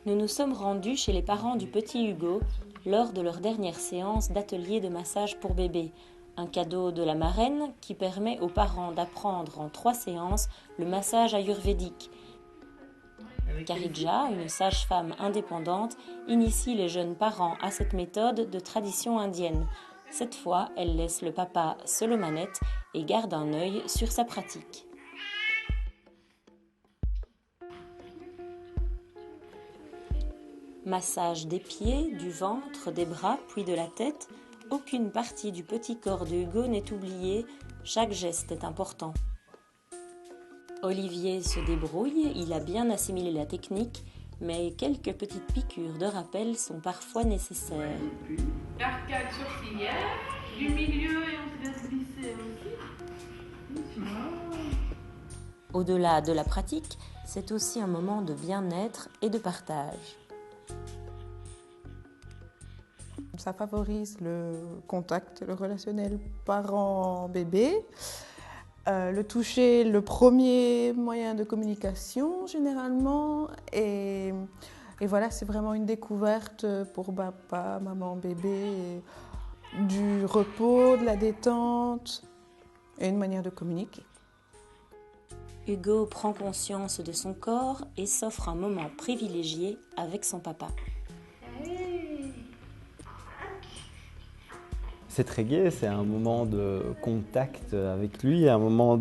Nous nous sommes rendus chez les parents du petit Hugo lors de leur dernière séance d'atelier de massage pour bébé, un cadeau de la marraine qui permet aux parents d'apprendre en 3 séances le massage ayurvédique. Karidja, une sage-femme indépendante, initie les jeunes parents à cette méthode de tradition indienne. Cette fois, elle laisse le papa seul aux manettes et garde un œil sur sa pratique. Massage des pieds, du ventre, des bras, puis de la tête. Aucune partie du petit corps de Hugo n'est oubliée, chaque geste est important. Olivier se débrouille, il a bien assimilé la technique, mais quelques petites piqûres de rappel sont parfois nécessaires. L'arcade sourcilière, du milieu et on se laisse glisser aussi. Au-delà de la pratique, c'est aussi un moment de bien-être et de partage. Ça favorise le contact, le relationnel parent-bébé. Le toucher, le premier moyen de communication généralement. Et voilà, c'est vraiment une découverte pour papa, maman, bébé, du repos, de la détente et une manière de communiquer. Hugo prend conscience de son corps et s'offre un moment privilégié avec son papa. C'est très gai, c'est un moment de contact avec lui, un moment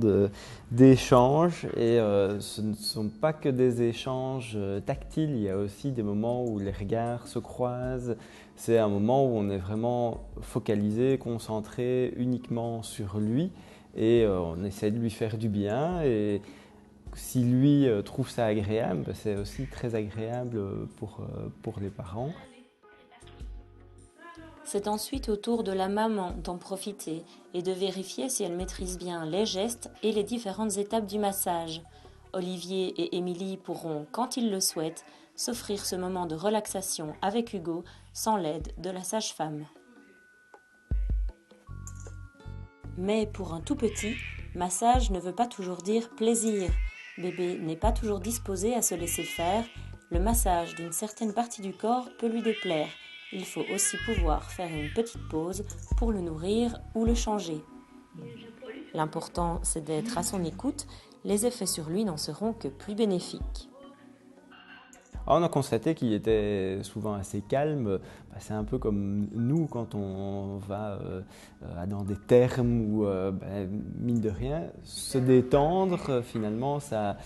d'échange et ce ne sont pas que des échanges tactiles, il y a aussi des moments où les regards se croisent. C'est un moment où on est vraiment focalisé, concentré uniquement sur lui et on essaie de lui faire du bien et si lui trouve ça agréable, c'est aussi très agréable pour les parents. C'est ensuite au tour de la maman d'en profiter et de vérifier si elle maîtrise bien les gestes et les différentes étapes du massage. Olivier et Émilie pourront, quand ils le souhaitent, s'offrir ce moment de relaxation avec Hugo sans l'aide de la sage-femme. Mais pour un tout petit, massage ne veut pas toujours dire plaisir. Bébé n'est pas toujours disposé à se laisser faire. Le massage d'une certaine partie du corps peut lui déplaire. Il faut aussi pouvoir faire une petite pause pour le nourrir ou le changer. L'important, c'est d'être à son écoute. Les effets sur lui n'en seront que plus bénéfiques. On a constaté qu'il était souvent assez calme. C'est un peu comme nous quand on va dans des thermes où, mine de rien, se détendre, finalement, ça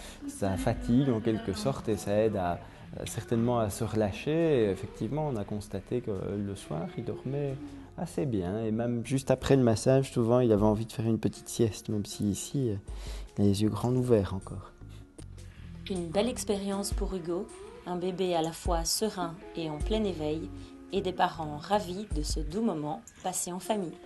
fatigue en quelque sorte et ça aide certainement à se relâcher. Et effectivement, on a constaté que le soir, il dormait assez bien. Et même juste après le massage, souvent, il avait envie de faire une petite sieste, même si ici, il a les yeux grands ouverts encore. Une belle expérience pour Hugo, un bébé à la fois serein et en plein éveil, et des parents ravis de ce doux moment passé en famille.